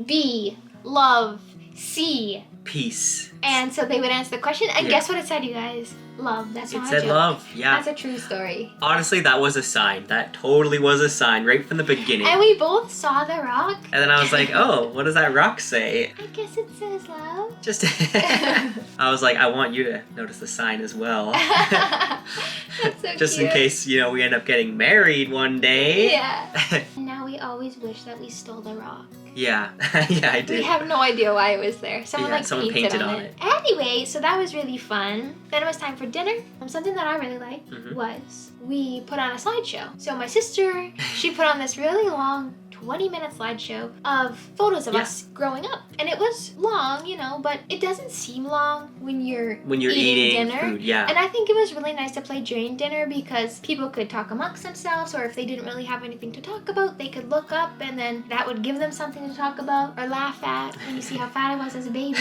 B, love. C, peace. And so they would answer the question, and guess what it said, you guys? Love. That's not a joke. It said love, yeah. That's a true story. Honestly, that was a sign. That totally was a sign right from the beginning. And we both saw the rock. And then I was like, oh, what does that rock say? I guess it says love. Just, I was like, I want you to notice the sign as well. That's so Just cute. in case, you know, we end up getting married one day. Yeah. Now we always wish that we stole the rock. Yeah, yeah, I did. We have no idea why it was there. Someone painted on it. Anyway, so that was really fun. Then it was time for dinner. Something that I really liked was we put on a slideshow. So my sister, she put on this really long 20-minute slideshow of photos of us growing up. And it was long, you know, but it doesn't seem long when you're eating dinner. Food, yeah. And I think it was really nice to play during dinner because people could talk amongst themselves, or if they didn't really have anything to talk about, they could look up and then that would give them something to talk about or laugh at when you see how fat I was as a baby.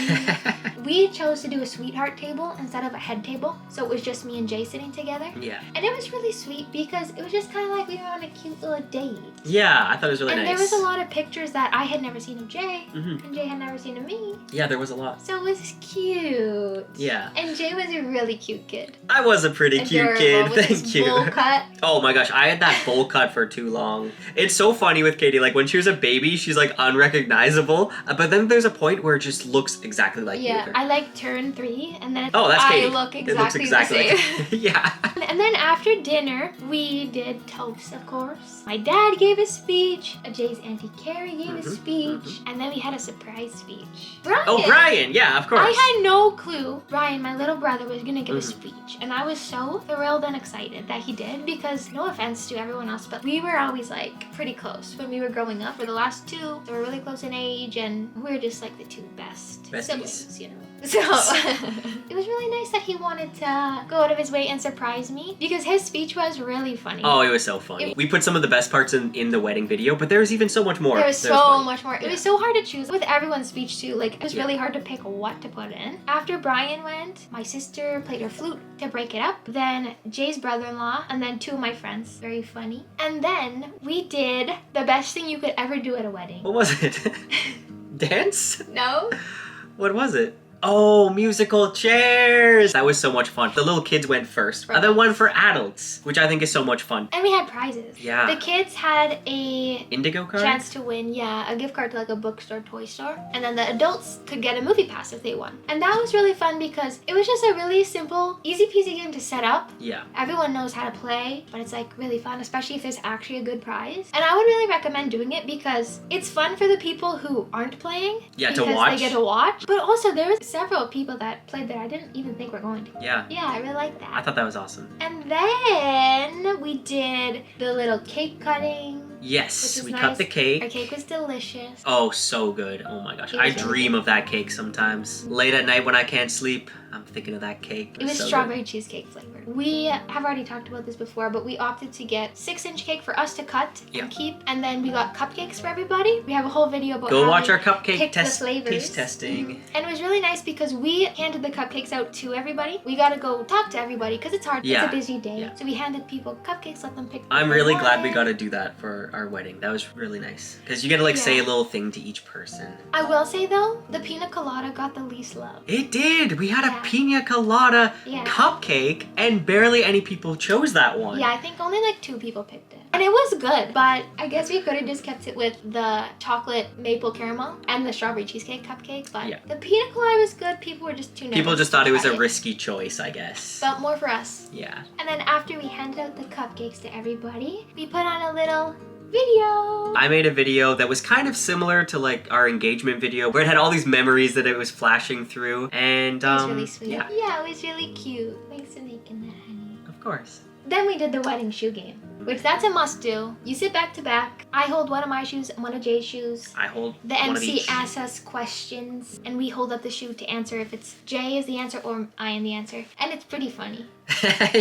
We chose to do a sweetheart table instead of a head table. So it was just me and Jay sitting together. Yeah. And it was really sweet because it was just kind of like we were on a cute little date. Yeah, I thought it was really nice. And there was a lot of pictures that I had never seen of Jay, and Jay had never seen of me. Yeah, there was a lot. So it was cute. Yeah. And Jay was a really cute kid. I was a pretty cute kid. With Thank his you. Bowl cut. Oh my gosh, I had that bowl cut for too long. It's so funny with Katie. Like when she was a baby, she's like unrecognizable. But then there's a point where it just looks exactly like you. Yeah, I like turn 3, and then that's Katie. I look exactly, it looks exactly the same. Like yeah. And then after dinner, we did toast, of course. My dad gave a speech. Jay's Auntie Carrie gave a speech. And then we had a surprise speech. Brian! Oh, Brian! Yeah, of course. I had no clue Brian, my little brother, was going to give a speech. And I was so thrilled and excited that he did because, no offense to everyone else, but we were always like pretty close when we were growing up. We're the last two. So we're really close in age, and we're just like the two best siblings, you know. So it was really nice that he wanted to go out of his way and surprise me because his speech was really funny. Oh, it was so funny. We put some of the best parts in the wedding video, but there's even so much more. There was so much more. Yeah. It was so hard to choose with everyone's speech too. Like, it was really hard to pick what to put in. After Brian went, my sister played her flute to break it up. Then Jay's brother-in-law, and then 2 of my friends. Very funny. And then we did the best thing you could ever do at a wedding. What was it? Dance? No? What was it? Oh, musical chairs! That was so much fun. The little kids went first. And then one for adults, which I think is so much fun. And we had prizes. Yeah. The kids had a Indigo card? chance to win, a gift card to like a bookstore, toy store. And then the adults could get a movie pass if they won. And that was really fun because it was just a really simple, easy peasy game to set up. Yeah. Everyone knows how to play, but it's like really fun, especially if there's actually a good prize. And I would really recommend doing it because it's fun for the people who aren't playing. Yeah, to because watch. they get to watch. But also there was several people that played that I didn't even think were going to. Yeah. Yeah, I really like I that. thought that was awesome. And then we did the little cake cutting. Yes, Which we was cut nice. the cake. Our cake was delicious. Oh, so good. Oh my gosh. It I was really dream good. of that cake sometimes. Late at night when I can't sleep, I'm thinking of that cake. It was so strawberry cheesecake flavored. We have already talked about this before, but we opted to get 6-inch cake for us to cut and keep. And then we got cupcakes for everybody. We have a whole video about Go how watch we our cupcake picked the taste flavors. testing. And it was really nice because we handed the cupcakes out to everybody. We got to go talk to everybody because it's hard. Yeah. It's a busy day. Yeah. So we handed people cupcakes, let them pick. I'm what they really glad we wanted. got to do that for our wedding. That was really nice. Because you get to like say a Yeah. little thing to each person. I will say though, the pina colada got the least love. It did. We had Yeah. a pina colada Yeah. cupcake and barely any people chose that one. Yeah, I think only like 2 people picked it. And it was good, but I guess we could have just kept it with the chocolate maple caramel and the strawberry cheesecake cupcake. But Yeah. the pina colada was good. People were just too nervous. People just to thought it was try a risky choice, I guess. But more for us. Yeah. And then after we handed out the cupcakes to everybody, we put on a little video. I made a video that was kind of similar to like our engagement video where it had all these memories that it was flashing through. And It was really sweet. yeah, Yeah, it was really cute. Thanks for making that, honey. of course. Then we did the wedding shoe game, which that's a must do. You sit back to back. I hold one of my shoes and one of Jay's shoes. I hold The one of MC each. asks us questions, and we hold up the shoe to answer if it's Jay is the answer or I am the answer. And it's pretty funny.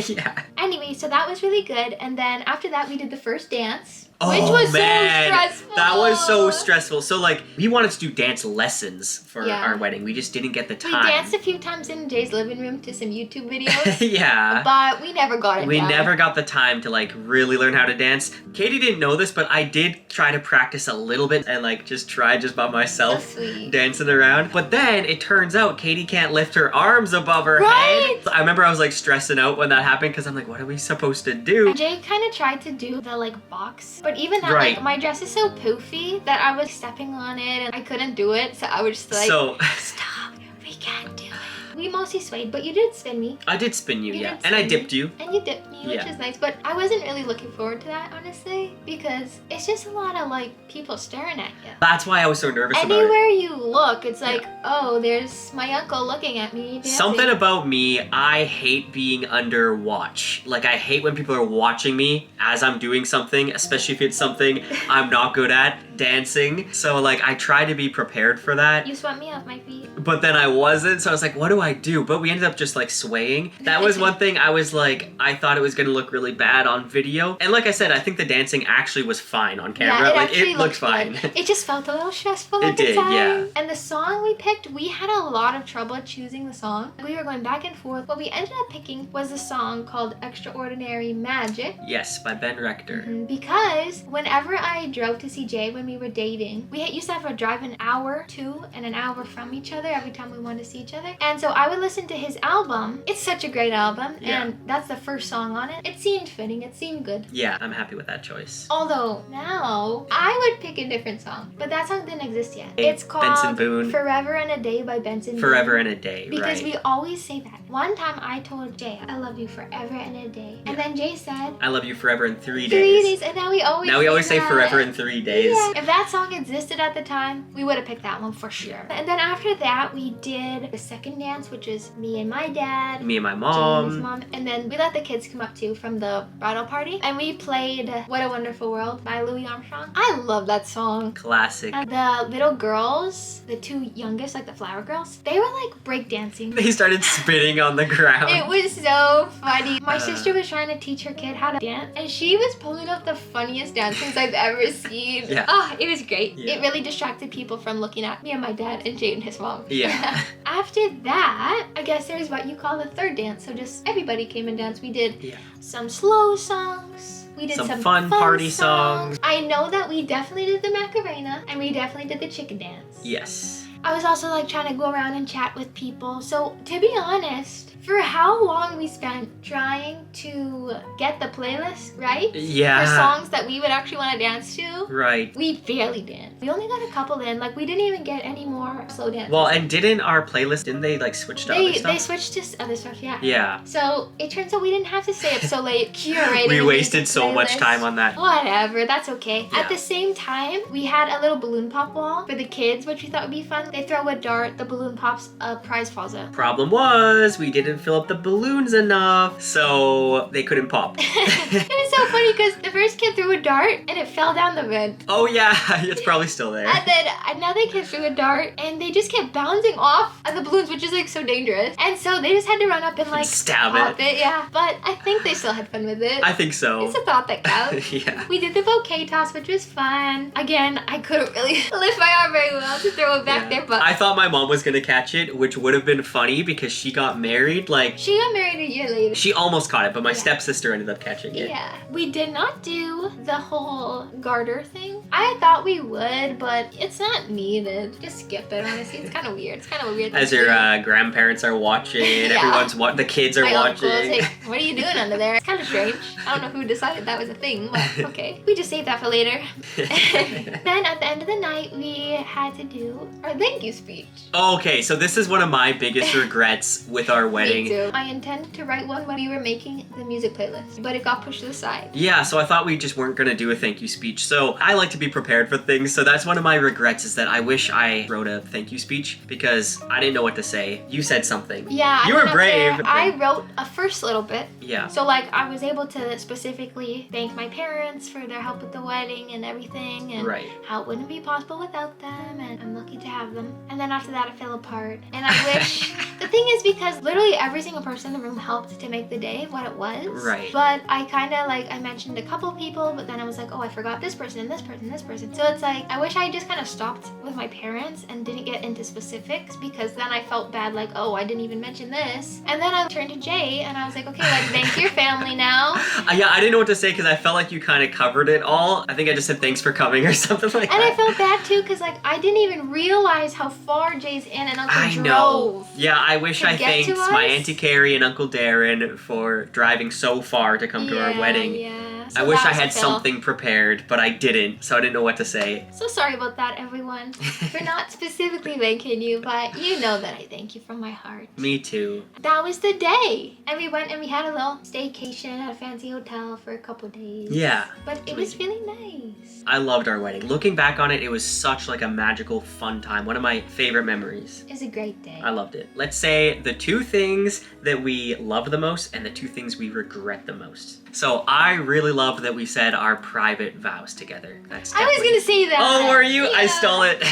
Yeah. Anyway, so that was really good. And then after that, we did the first dance, Oh, which was man. so stressful. That was so stressful. So like we wanted to do dance lessons for Yeah. our wedding. We just didn't get the We time. danced a few times in Jay's living room to some YouTube videos, Yeah. but we never got it We down. never got the time to like really learn how to dance. Katie didn't know this, but I did try to practice a little bit and like just try just by myself So sweet. dancing around. But then it turns out Katie can't lift her arms above her Right? head. I remember I was like stressing out when that happened because I'm like, what are we supposed to do? And Jay kind of tried to do the like box, but even that, Right. like my dress is so poofy that I was stepping on it and I couldn't do it, so I was just like, So stop, we can't do it. We mostly swayed, but you did spin me. I did spin you, You yeah. did And I spin me. dipped you. And you dipped me, which Yeah. is nice, but I wasn't really looking forward to that, honestly, because it's just a lot of like people staring at you. That's why I was so nervous about it. Anywhere you look, it's like, oh, there's my uncle looking at me dancing. Something about me, I hate being under watch. Like, I hate when people are watching me as I'm doing something, especially if it's something I'm not good at, dancing. So, like, I try to be prepared for that. You swept me off my feet. But then I wasn't, so I was like, what do I do? But we ended up just, like, swaying. That was one thing I was like, I thought it was gonna look really bad on video. And like I said, I think the dancing actually was fine on camera. Yeah, it like, actually it looked good. fine. It just felt a little stressful It at the did, time. yeah. And the song we picked, we had a lot of trouble choosing the song. We were going back and forth. What we ended up picking was a song called Extraordinary Magic. Yes, by Ben Rector. Because whenever I drove to see Jay when we were dating, we used to have to drive an hour to and an hour from each other every time we wanted to see each other. And so I would listen to his album. It's such a great album, Yeah. and that's the first song on it. It seemed fitting. It seemed good. Yeah, I'm happy with that choice. Although now I would pick a different song, but that song didn't exist yet. Hey, It's called Benson Boone. Forever and a Day by Benson Forever Boone. and a day, Because right. we always say that. One time I told Jay, I love you forever and a day. And then Jay said, I love you forever in 3 days. 3 days. And now we always say that. forever in 3 days. Yeah. If that song existed at the time, we would have picked that one for sure. And then after that, that, we did the second dance, which is me and my dad. Me and my Jane's mom. mom. And then we let the kids come up too from the bridal party. And we played What a Wonderful World by Louis Armstrong. I love that song. Classic. And the little girls, the two youngest, like the flower girls, they were like breakdancing. They started spitting on the ground. It was so funny. My sister was trying to teach her kid how to dance, and she was pulling up the funniest dance moves I've ever seen. Yeah. Oh, it was great. Yeah. It really distracted people from looking at me and my dad and Jay and his mom. Yeah. After that, I guess there's what you call the third dance. So just everybody came and danced. We did some slow songs. We did some fun party songs. I know that we definitely did the Macarena, and we definitely did the chicken dance. Yes. I was also like trying to go around and chat with people. So to be honest, for how long we spent trying to get the playlist right Yeah. for songs that we would actually want to dance to, Right. we barely danced. We only got a couple in. Like, we didn't even get any more slow dances. Well, and didn't our playlist, didn't they like switch to other stuff? They switched to other stuff, yeah. Yeah. So it turns out we didn't have to stay up so late curating. We a wasted music so much playlist. time on that. Whatever, that's okay. Yeah. At the same time, we had a little balloon pop wall for the kids, which we thought would be fun. They throw a dart, the balloon pops, a prize falls out. Problem was, we didn't fill up the balloons enough, so they couldn't pop. It was so funny because the first kid threw a dart and it fell down the vent. Oh yeah, it's probably still there. And then another kid threw a dart and they just kept bouncing off of the balloons, which is like so dangerous. And so they just had to run up and like Stab pop it. it. Yeah. But I think they still had fun with it. I think so. It's a thought that counts. Yeah. We did the bouquet toss, which was fun. Again, I couldn't really lift my arm very well to throw it back Yeah. there, but I thought my mom was gonna catch it, which would have been funny because she got married. Like, she got married a year later. she almost caught it, but my Yeah. stepsister ended up catching it. Yeah. We did not do the whole garter thing. I thought we would, but it's not needed. Just skip it, honestly. It's kind of weird. It's kind of a weird thing As to your do. grandparents are watching, Yeah. everyone's the kids are My watching. uncle's like, what are you doing under there? It's kind of strange. I don't know who decided that was a thing, but okay. We just saved that for later. Then at the end of the night, we had to do our thank you speech. Okay, so this is one of my biggest regrets with our wedding. Me too. I intended to write one when we were making the music playlist, but it got pushed to the side. Yeah, so I thought we just weren't gonna do a thank you speech. So I like to be prepared for things. So that's one of my regrets, is that I wish I wrote a thank you speech because I didn't know what to say. You said something. Yeah, You I were went up brave. there. I wrote a first little bit. Yeah. So like I was able to specifically thank my parents for their help with the wedding and everything, and Right. how it wouldn't be possible without them, and I'm lucky to have them. And then after that it fell apart. And I wish the thing is, because literally every single person in the room helped to make the day what it was. Right. But I kinda like I mentioned a couple people, but then I was like, oh, I forgot this person and this person and this person. So it's like I wish I just kinda stopped with my parents and didn't get into specifics, because then I felt bad like, oh, I didn't even mention this. And then I turned to Jay and I was like, okay, like thank your family now. Yeah, I didn't know what to say because I felt like you kind of covered it all. I think I just said thanks for coming or something like And that. I felt bad too, because like I didn't even realize how far Jay's aunt and uncle I drove. know. Yeah, I wish to I get thanked to my us. Auntie Carrie and Uncle Darren for driving so far to come to our wedding. Yeah. I So wish that I was a had fail. something prepared, but I didn't, so I didn't know what to say. So sorry about that, everyone, for not specifically thanking you, but you know that I thank you from my heart. Me too. That was the day, and we went and we had a little staycation at a fancy hotel for a couple days. Yeah. But it was really nice. I loved our wedding. Looking back on it, it was such like a magical, fun time. One of my favorite memories. It was a great day. I loved it. Let's say the two things that we love the most and the two things we regret the most. So I really loved that we said our private vows together. That's I was definitely- gonna say that. Oh, were you? I Yeah. stole it.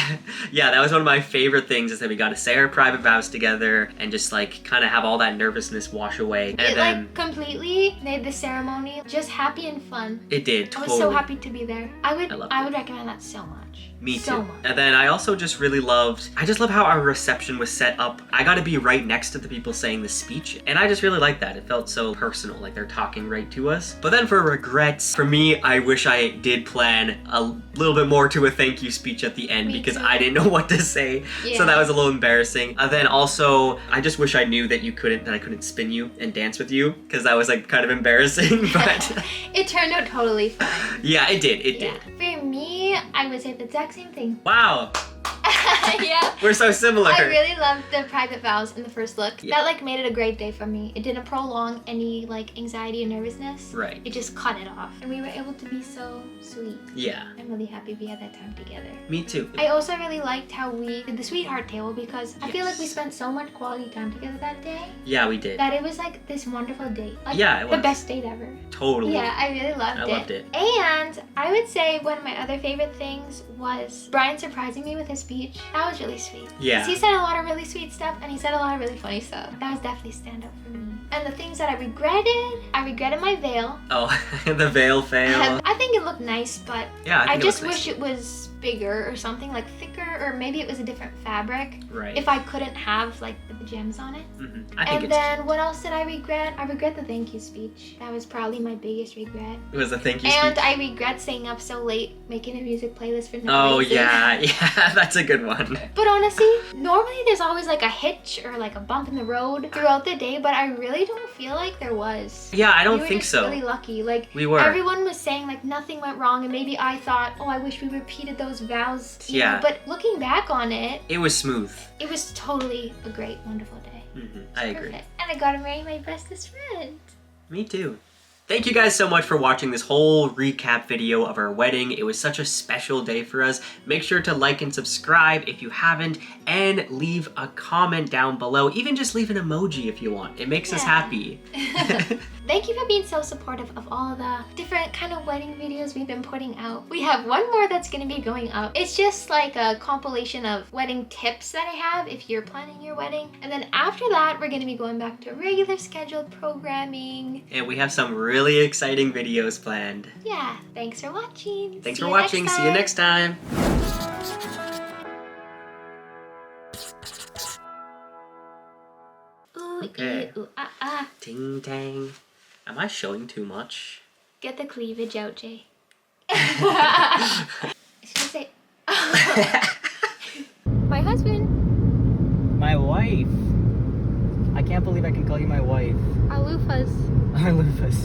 Yeah, that was one of my favorite things, is that we got to say our private vows together and just like kind of have all that nervousness wash away. And It then like completely made the ceremony just happy and fun. it did, I totally. was so happy to be there. I would loved I it. would recommend that so much. Me too. So much. And then I also just really loved, I just love how our reception was set up. I got to be right next to the people saying the speech. And I just really liked that. It felt so personal, like they're talking right to us. But then for regrets, for me, I wish I did plan a little bit more to a thank you speech at the end, Me because too. I didn't know what to say. Yeah. So that was a little embarrassing. And then also, I just wish I knew that I couldn't spin you and dance with you, because that was like kind of embarrassing. But It turned out totally fine. yeah, it did. It Yeah. did. For me, I would say the exact same thing. Wow. Yeah. We're so similar. I really loved the private vows in the first look. Yeah. That like made it a great day for me. It didn't prolong any like anxiety and nervousness. Right. It just cut it off. And we were able to be so sweet. Yeah. I'm really happy we had that time together. Me too. I also really liked how we did the sweetheart table because I feel like we Yes. spent so much quality time together that day Yeah, we did. that it was like this wonderful date. Like, Yeah, it the was. best date ever. Totally. Yeah, I really loved it. I loved it. And I would say one of my other favorite things was Brian surprising me with his speech. That was really sweet. Yeah. 'Cause he said a lot of really sweet stuff and he said a lot of really funny stuff. That was definitely stand up for me. And the things that I regretted my veil. Oh, the veil fail. I think it looked nice, but Yeah, I think just it looks wish it was bigger or something, like thicker, or maybe it was a different fabric. nice. Right. If I couldn't have like the gems on it. I think And then what else did I regret? I regret the thank you speech. That was probably my biggest regret. it was a thank you And speech. I regret staying up so late making a music playlist for no Oh reason. yeah, that's a good one. But honestly, normally there's always like a hitch or like a bump in the road throughout the day, but I really don't feel like there was. Yeah, I We don't were think just so. really lucky. Like We were. everyone was saying like nothing went wrong, and maybe I thought, oh, I wish we repeated those vows. you Yeah. know? But looking back on it, It was smooth. it was totally a great, wonderful day. I agree. Perfect. And I got to marry my bestest friend. Me too. Thank you guys so much for watching this whole recap video of our wedding. It was such a special day for us. Make sure to like and subscribe if you haven't, and leave a comment down below. Even just leave an emoji if you want. It makes us Yeah. happy. Thank you for being so supportive of all the different kind of wedding videos we've been putting out. We have one more that's going to be going up. It's just like a compilation of wedding tips that I have if you're planning your wedding. And then after that, we're going to be going back to regular scheduled programming. And we have some really exciting videos planned. Yeah, thanks for watching. Thanks See for you next watching. See you time. next time. Ooh, Okay. ooh, ah, ah. Ting tang. Am I showing too much? Get the cleavage out, Jay. I should say. My husband. My wife. I can't believe I can call you my wife. Our loofahs. Our Lufus.